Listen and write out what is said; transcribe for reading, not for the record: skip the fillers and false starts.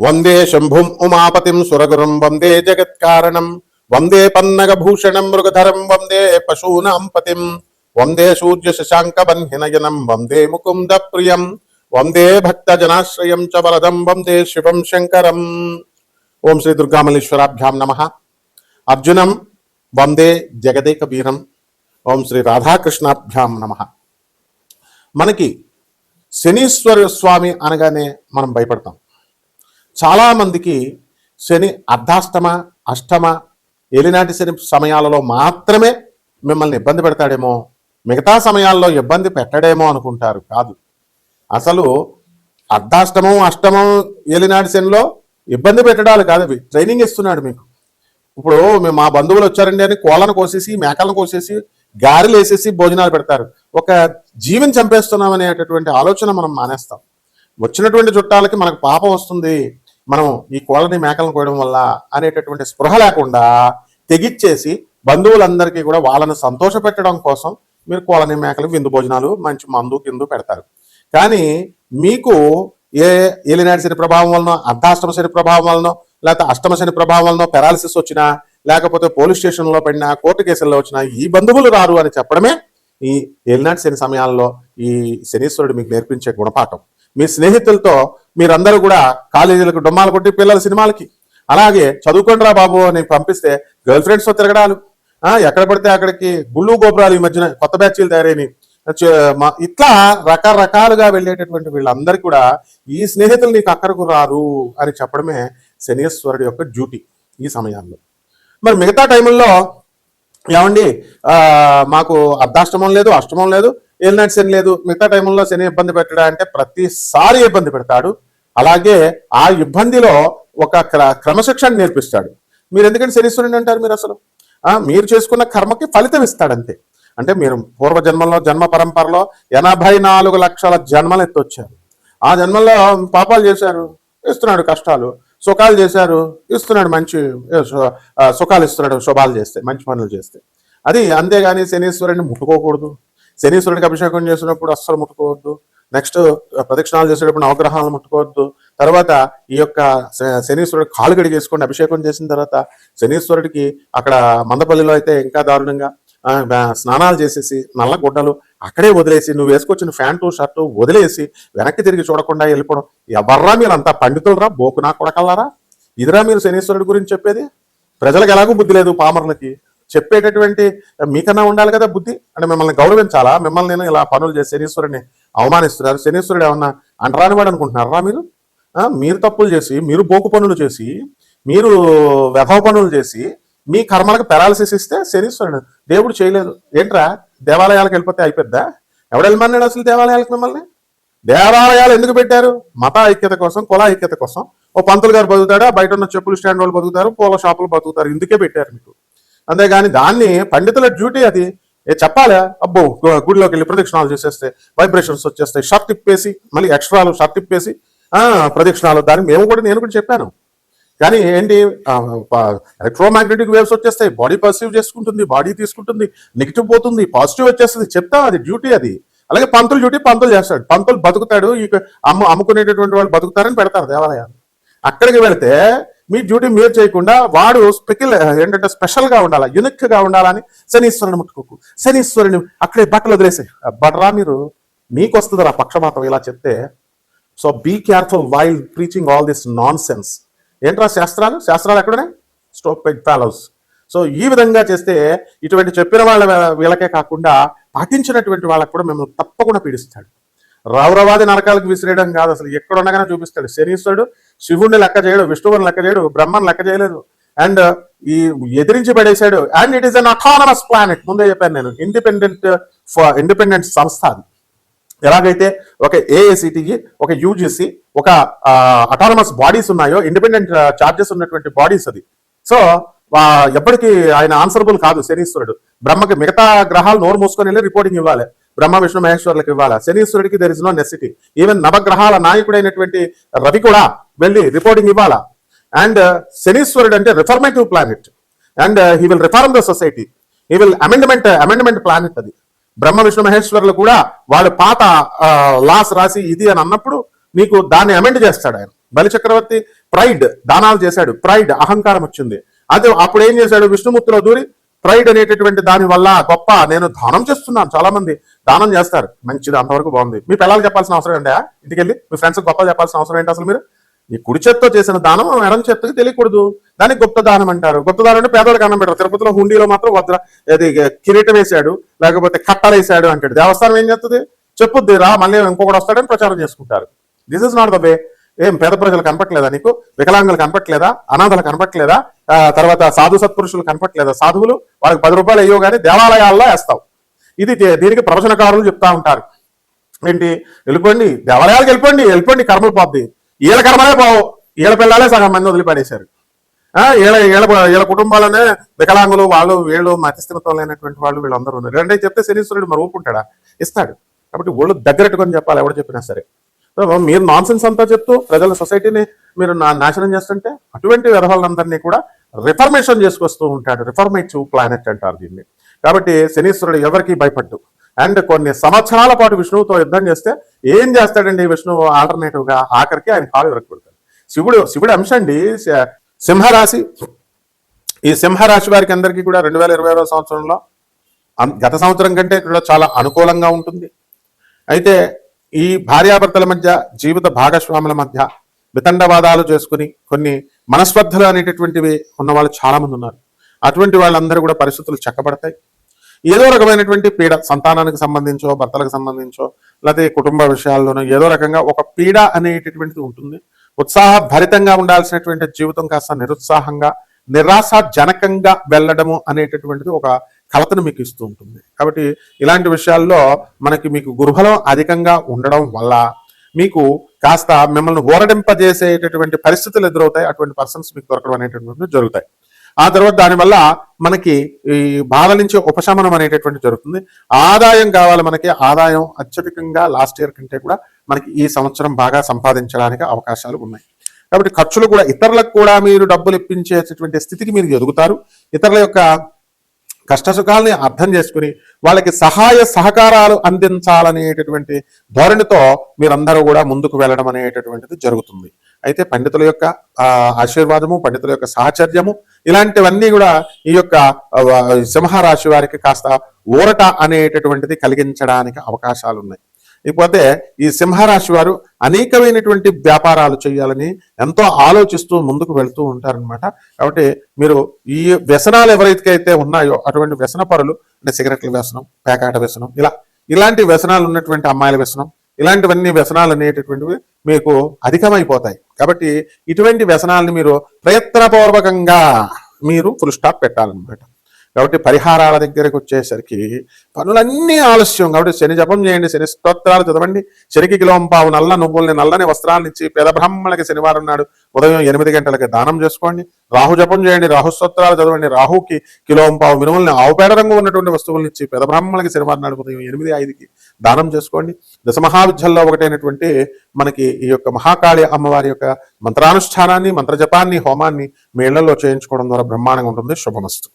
వందే శంభుం ఉమాపతిం సురగురుం వందే జగత్కారణం వందే పన్నగభూషణం మృగధరం వందే పశూనాం పతిం వందే సూర్య శశాంక బన్హినయనం వందే ముకుంద ప్రియం వందే భక్తజనాశ్రయం చ వరదం వందే శివం శంకరం. ఓం శ్రీ దుర్గామల్లేశ్వరాభ్యాం నమః. అర్జునం వందే జగదేక వీరం. ఓం శ్రీ రాధాకృష్ణాభ్యాం నమః. మనకి శనీశ్వర స్వామి అనగానే మనం భయపడతాం. చాలామందికి శని అర్ధాష్టమ అష్టమ ఏలినాటి శని సమయాలలో మాత్రమే మిమ్మల్ని ఇబ్బంది పెడతాడేమో, మిగతా సమయాల్లో ఇబ్బంది పెట్టడేమో అనుకుంటారు. కాదు, అసలు అర్ధాష్టమం అష్టమం ఏలినాటి శనిలో ఇబ్బంది పెట్టడాలు కాదు, అవి ట్రైనింగ్ ఇస్తున్నాడు మీకు. ఇప్పుడు మేము మా బంధువులు వచ్చారండి అని కోళ్ళను కోసేసి మేకలను కోసేసి గారెలు వేసేసి భోజనాలు పెడతారు. ఒక జీవిని చంపేస్తున్నాం అనేటటువంటి ఆలోచన మనం మానేస్తాం. వచ్చినటువంటి చుట్టాలకి మనకు పాపం వస్తుంది, మనం ఈ కోళ్ళని మేకలను కోయడం వల్ల అనేటటువంటి స్పృహ లేకుండా తెగిచ్చేసి బంధువులందరికీ కూడా వాళ్ళని సంతోష పెట్టడం కోసం మీరు కోళ్ళని మేకలు విందు భోజనాలు మంచి మందు కిందు పెడతారు. కానీ మీకు ఏ ఏలినాటి శని ప్రభావం వలన, అర్ధాష్టమ శని ప్రభావం వలన, లేకపోతే అష్టమ శని ప్రభావం వలన పెరాలసిస్ వచ్చినా, లేకపోతే పోలీస్ స్టేషన్లో పడినా, కోర్టు కేసుల్లో వచ్చినా ఈ బంధువులు రారు అని చెప్పడమే ఈ ఏలినాటి శని సమయాల్లో ఈ శనీశ్వరుడు మీకు నేర్పించే గుణపాఠం. మీ స్నేహితులతో మీరందరూ కూడా కాలేజీలకు డొమ్మాలు కొట్టి పిల్లల సినిమాలకి, అలాగే చదువుకోండిరా బాబు అని పంపిస్తే గర్ల్ ఫ్రెండ్స్తో తిరగడాలు, ఎక్కడ పడితే అక్కడికి గుళ్ళు గోపురాలు, ఈ మధ్యన కొత్త బ్యాచ్లు తయారైనవి, ఇట్లా రకరకాలుగా వెళ్ళేటటువంటి వీళ్ళందరికీ కూడా ఈ స్నేహితులు నీకు అక్కడకు రారు అని చెప్పడమే శనీశ్వరుడి యొక్క డ్యూటీ ఈ సమయాల్లో. మరి మిగతా టైంలో ఏమండి మాకు అర్ధాష్టమం లేదు, అష్టమం లేదు, ఏలినాటి శని లేదు, మిగతా టైంలో శని ఇబ్బంది పెట్టడా అంటే ప్రతిసారి ఇబ్బంది పెడతాడు. అలాగే ఆ ఇబ్బందిలో ఒక క్రమశిక్షణ నేర్పిస్తాడు. మీరు ఎందుకంటే శనీశ్వరుని అంటారు? మీరు అసలు మీరు చేసుకున్న కర్మకి ఫలితం ఇస్తాడంతే. అంటే మీరు పూర్వజన్మలో జన్మ పరంపరలో 84 లక్షల జన్మలు ఎత్తొచ్చారు. ఆ జన్మల్లో పాపాలు చేశారు, ఇస్తున్నాడు కష్టాలు, సుఖాలు చేశారు, ఇస్తున్నాడు మంచి సుఖాలు ఇస్తున్నాడు, శుభాలు చేస్తే, మంచి పనులు చేస్తే. అది అంతేగాని శనీశ్వరుని ముట్టుకోకూడదు. శనీశ్వరుడికి అభిషేకం చేసినప్పుడు అస్సలు ముట్టుకోవద్దు. నెక్స్ట్ ప్రదక్షిణాలు చేసేటప్పుడు నవగ్రహాలను ముట్టుకోవద్దు. తర్వాత ఈ యొక్క శనీశ్వరుడు కాలు గడిగేసుకోండి. అభిషేకం చేసిన తర్వాత శనీశ్వరుడికి అక్కడ మందపల్లిలో అయితే ఇంకా దారుణంగా స్నానాలు చేసేసి నల్ల గుడ్డలు అక్కడే వదిలేసి, నువ్వు వేసుకొచ్చిన ప్యాంటు షర్టు వదిలేసి వెనక్కి తిరిగి చూడకుండా వెళ్ళిపోవడం. ఎవర్రా మీరు అంతా పండితులరా, బోకునా కొడకల్లారా? ఇదిరా మీరు శనీశ్వరుడి గురించి చెప్పేది? ప్రజలకు ఎలాగూ బుద్ధి లేదు, పామరులకి చెప్పేటటువంటి మీకన్నా ఉండాలి కదా బుద్ధి. అంటే మిమ్మల్ని గౌరవించాలా? మిమ్మల్ని నేను ఇలా పనులు చేసి శనీశ్వరుడిని అవమానిస్తున్నారు. శనీశ్వరుడు ఏమన్నా అంటరాని వాడు అనుకుంటున్నారా మీరు? మీరు తప్పులు చేసి, మీరు బోకు పనులు చేసి, మీరు వ్యభవ పనులు చేసి మీ కర్మలకు పెరాలసిస్ ఇస్తే శనీశ్వరుడు దేవుడు చేయలేదు. ఏంట్రా దేవాలయాలకు వెళ్ళిపోతే అయిపోద్దా? ఎవడు వెళ్ళమన్నాడు అసలు దేవాలయాలకు? మిమ్మల్ని దేవాలయాలు ఎందుకు పెట్టారు? మత ఐక్యత కోసం, కుల ఐక్యత కోసం. ఓ పంతులు గారు బతుకుతాడా, బయట ఉన్న చెప్పులు స్టాండ్ వాళ్ళు బతుకుతారు, పూల షాపులు బతుకుతారు. ఇందుకే పెట్టారు మీకు. అంతేగాని దాన్ని పండితుల డ్యూటీ అది చెప్పాలా? అబ్బో గుడిలోకి వెళ్ళి ప్రదక్షిణాలు చేసేస్తే వైబ్రేషన్స్ వచ్చేస్తాయి, షర్ట్ ఇప్పేసి మళ్ళీ ఎక్స్ట్రాలు షర్ట్ ఇప్పేసి ప్రదక్షిణాలు. దాన్ని నేను కూడా చెప్పాను. కానీ ఏంటి, ఎలక్ట్రోమాగ్నెటిక్ వేవ్స్ వచ్చేస్తాయి, బాడీ పర్సీవ్ చేసుకుంటుంది, బాడీ తీసుకుంటుంది, నెగిటివ్ పోతుంది, పాజిటివ్ వచ్చేస్తుంది. చెప్తాం, అది డ్యూటీ అది. అలాగే పంతులు డ్యూటీ పంతులు చేస్తాడు. పంతులు బతుకుతాడు, ఇక అమ్ముకునేటటువంటి వాళ్ళు బతుకుతారని పెడతారు దేవాలయాలు. అక్కడికి వెళితే మీ డ్యూటీ మీరు చేయకుండా వాడు ఏంటంటే స్పెషల్గా ఉండాలా, యూనిక్గా ఉండాలని శనీశ్వరుని ముట్టుకోకు, శనీశ్వరుని అక్కడే బట్టలు వదిలేసాయి. బట్రా మీరు, మీకు వస్తుంది రా పక్షపాతం ఇలా చెప్తే. So be careful while preaching all this nonsense. ఏంట్రా శాస్త్రాలు ఎక్కడనే? Stupid fellows. సో ఈ విధంగా చేస్తే ఇటువంటి చెప్పిన వీళ్ళకే కాకుండా పాటించినటువంటి వాళ్ళకు కూడా మిమ్మల్ని తప్పకుండా పీడిస్తాడు. రౌరవాది నరకాలకు విసిరేయడం కాదు, అసలు ఎక్కడ ఉండగానే చూపిస్తాడు. శనీశ్వరుడు శివుడిని లెక్క చేయడు, విష్ణువుని లెక్క చేయడు, బ్రహ్మను లెక్క చేయలేదు, అండ్ ఈ ఎదిరించి పడేశాడు. And it is an autonomous planet. ముందే చెప్పాను నేను, ఇండిపెండెంట్ సంస్థ అది. ఎలాగైతే ఒక ఏఐసిటికి, ఒక యూజిసి, ఒక అటానమస్ బాడీస్ ఉన్నాయో, ఇండిపెండెంట్ చార్జెస్ ఉన్నటువంటి బాడీస్ అది. సో ఎప్పటికీ ఆయన ఆన్సరబుల్ కాదు శనీశ్వరుడు. బ్రహ్మకి మిగతా గ్రహాలు నోరు మూసుకొని వెళ్ళి రిపోర్టింగ్ ఇవ్వాలి, బ్రహ్మ విష్ణు మహేశ్వరులకు ఇవ్వాలి. శనీశ్వరుడికి there is no necessity. Even నవగ్రహాల నాయకుడైనటువంటి రవి కూడా వెళ్ళి రిపోర్టింగ్ ఇవ్వాలా. అండ్ శనీశ్వరుడు అంటే reformative planet, and he will reform the society, he will amendment planet అది. బ్రహ్మ విష్ణు మహేశ్వరులు కూడా వాళ్ళు పాత లాస్ రాసి ఇది అని అన్నప్పుడు నీకు దాన్ని అమెండ్ చేస్తాడు ఆయన. బలి చక్రవర్తి ప్రైడ్ దానాలు చేశాడు, ప్రైడ్ అహంకారం వచ్చింది. అదే అప్పుడు ఏం చేశాడు, విష్ణుమూర్తిలో దూరి ప్రైడ్ అనేటటువంటి దాని వల్ల గొప్ప నేను దానం చేస్తున్నాను, చాలా మంది దానం చేస్తారు, మంచిది, అంతవరకు బాగుంది. మీ పిల్లలు చెప్పాల్సిన అవసరం ఏంటా, ఇంటికెళ్ళి మీ ఫ్రెండ్స్ గొప్ప చెప్పాల్సిన అవసరం ఏంటి అసలు? మీరు ఈ కుడి చేత్తో చేసిన దానం ఎడం చేత్తకి తెలియకూడదు, దానికి గుప్త దానం అంటారు. గుప్త దానం అంటే పేదలకు అన్నం పెట్టారు. తిరుపతిలో హుండీలో మాత్రం వద్ద అది కిరీటం వేశాడు, లేకపోతే కట్టలు వేసాడు అంటాడు. దేవస్థానం ఏం చేస్తుంది, చెప్పుద్ది రా మళ్ళీ ఇంకొకటి వస్తాడని ప్రచారం చేసుకుంటారు. This is not the way. ఏం పేద ప్రజలు కనపట్లేదా నీకు, వికలాంగులు కనపట్లేదా, అనాథలు కనపట్లేదా, తర్వాత సాధు సత్పురుషులు కనపట్లేదా, సాధువులు వాళ్ళకి 10 రూపాయలు అయ్యో కానీ దేవాలయాల్లో వేస్తావు. ఇది దీనికి ప్రవచనకారులు చెప్తా ఉంటారు. ఏంటి, వెళ్ళిపోండి దేవాలయాలకు, వెళ్ళిపోండి కర్మలు పోద్ది. వీళ్ళ కర్మలే పోవు, వీళ్ళ పిల్లలే సగం మంది వదిలిపడేశారు. వీళ్ళ కుటుంబాలనే వికలాంగులు, వాళ్ళు వీళ్ళు మతిస్థిమితం లేనటువంటి వాళ్ళు వీళ్ళందరూ ఉన్నారు. అంటే చెప్తే శనీశ్వరుడు మరి ఊపుకుంటాడా, ఇస్తాడు. కాబట్టి ఒళ్ళు దగ్గరెట్టుకొని చెప్పాలి ఎవరు చెప్పినా సరే. మీరు నాన్ సెన్స్ అంతా చెప్తూ ప్రజల సొసైటీని మీరు నాశనం చేస్తుంటే అటువంటి వ్యవహారాలందరినీ కూడా రిఫర్మేషన్ చేసుకొస్తూ ఉంటాడు. రిఫర్మేటివ్ ప్లానెట్ అంటారు దీన్ని. కాబట్టి శనీశ్వరుడు ఎవరికి భయపడ్డు. అండ్ కొన్ని సంవత్సరాల పాటు విష్ణువుతో యుద్ధం చేస్తే ఏం చేస్తాడండి విష్ణువు, ఆల్టర్నేటివ్ గా ఆఖరికి ఆయన కాలు విరగొడతాడు. శివుడు అంశ అండి సింహరాశి. ఈ సింహరాశి వారికి అందరికీ కూడా 2020 సంవత్సరంలో గత సంవత్సరం కంటే కూడా చాలా అనుకూలంగా ఉంటుంది. అయితే ఈ భార్యాభర్తల మధ్య, జీవిత భాగస్వాముల మధ్య వితండవాదాలు చేసుకుని కొన్ని మనస్పర్ధలు అనేటటువంటివి ఉన్న వాళ్ళు చాలా మంది ఉన్నారు. అటువంటి వాళ్ళందరూ కూడా పరిస్థితులు చక్కబడతాయి. ఏదో రకమైనటువంటి పీడ, సంతానానికి సంబంధించో, భర్తలకు సంబంధించో, లేకపోతే కుటుంబ విషయాల్లోనో ఏదో రకంగా ఒక పీడ అనేటటువంటిది ఉంటుంది. ఉత్సాహభరితంగా ఉండాల్సినటువంటి జీవితం కాస్త నిరుత్సాహంగా, నిరాశాజనకంగా వెళ్ళడము అనేటటువంటిది ఒక కలతను మీకు ఇస్తూ ఉంటుంది. కాబట్టి ఇలాంటి విషయాల్లో మీకు గురుబలం అధికంగా ఉండడం వల్ల మీకు కాస్త మిమ్మల్ని ఊరడింపజేసేటటువంటి పరిస్థితులు ఎదురవుతాయి. అటువంటి పర్సన్స్ మీకు దొరకడం అనేటటువంటివి జరుగుతాయి. ఆ తర్వాత దానివల్ల మనకి ఈ బాధ నుంచి ఉపశమనం అనేటటువంటి జరుగుతుంది. ఆదాయం కావాలి మనకి, ఆదాయం అత్యధికంగా లాస్ట్ ఇయర్ కంటే కూడా మనకి ఈ సంవత్సరం బాగా సంపాదించడానికి అవకాశాలు ఉన్నాయి. కాబట్టి ఖర్చులు కూడా, ఇతరులకు కూడా మీరు డబ్బులు ఇప్పించేటటువంటి స్థితికి మీరు ఎదుగుతారు. ఇతరుల యొక్క కష్టసుఖాలని అర్థం చేసుకుని వాళ్ళకి సహాయ సహకారాలు అందించాలనేటటువంటి ధోరణితో మీరందరూ కూడా ముందుకు వెళ్ళడం అనేటటువంటిది జరుగుతుంది. అయితే పండితుల యొక్క ఆశీర్వాదము, పండితుల యొక్క సాహచర్యము, ఇలాంటివన్నీ కూడా ఈ యొక్క సింహరాశి వారికి కాస్త ఊరట అనేటటువంటిది కలిగించడానికి అవకాశాలు ఉన్నాయి. ఇకపోతే ఈ సింహరాశి వారు అనేకమైనటువంటి వ్యాపారాలు చేయాలని ఎంతో ఆలోచిస్తూ ముందుకు వెళ్తూ ఉంటారనమాట. కాబట్టి మీరు ఈ వ్యసనాలు ఎవరైతే ఉన్నాయో అటువంటి వ్యసన పరులు, అంటే సిగరెట్ల వ్యసనం, పేకాట వ్యసనం, ఇలాంటి వ్యసనాలు ఉన్నటువంటి అమ్మాయిల వ్యసనం, ఇలాంటివన్నీ వ్యసనాలు అనేటటువంటివి మీకు అధికమైపోతాయి. కాబట్టి ఇటువంటి వ్యసనాలను మీరు ప్రయత్నపూర్వకంగా మీరు ఫుల్ స్టాప్ పెట్టాలన్నమాట. కాబట్టి పరిహారాల దగ్గరకు వచ్చేసరికి పనులన్నీ ఆలస్యం. కాబట్టి శని జపం చేయండి, శని స్తోత్రాలు చదవండి, శనికి కిలోంపావు నల్ల నువ్వుల్ని, నల్లని వస్త్రాలను ఇచ్చి పేద బ్రాహ్మణులకి శనివారం నాడు ఉదయం 8 గంటలకి దానం చేసుకోండి. రాహు జపం చేయండి, రాహు స్తోత్రాలు చదవండి, రాహుకి కిలోంపావు మినుముల్ని, ఆవు పేడ రంగు ఉన్నటువంటి వస్తువులను ఇచ్చి పేద బ్రాహ్మణులకి శనివారం నాడు ఉదయం 8:05కి దానం చేసుకోండి. దశమహావిద్యల్లో ఒకటైనటువంటి మనకి ఈ యొక్క మహాకాళి అమ్మవారి యొక్క మంత్రానుష్ఠానాన్ని, మంత్రజపాన్ని, హోమాన్ని మీ ఇళ్లలో చేయించుకోవడం ద్వారా బ్రహ్మాండంగా ఉంటుంది. శుభమస్తు.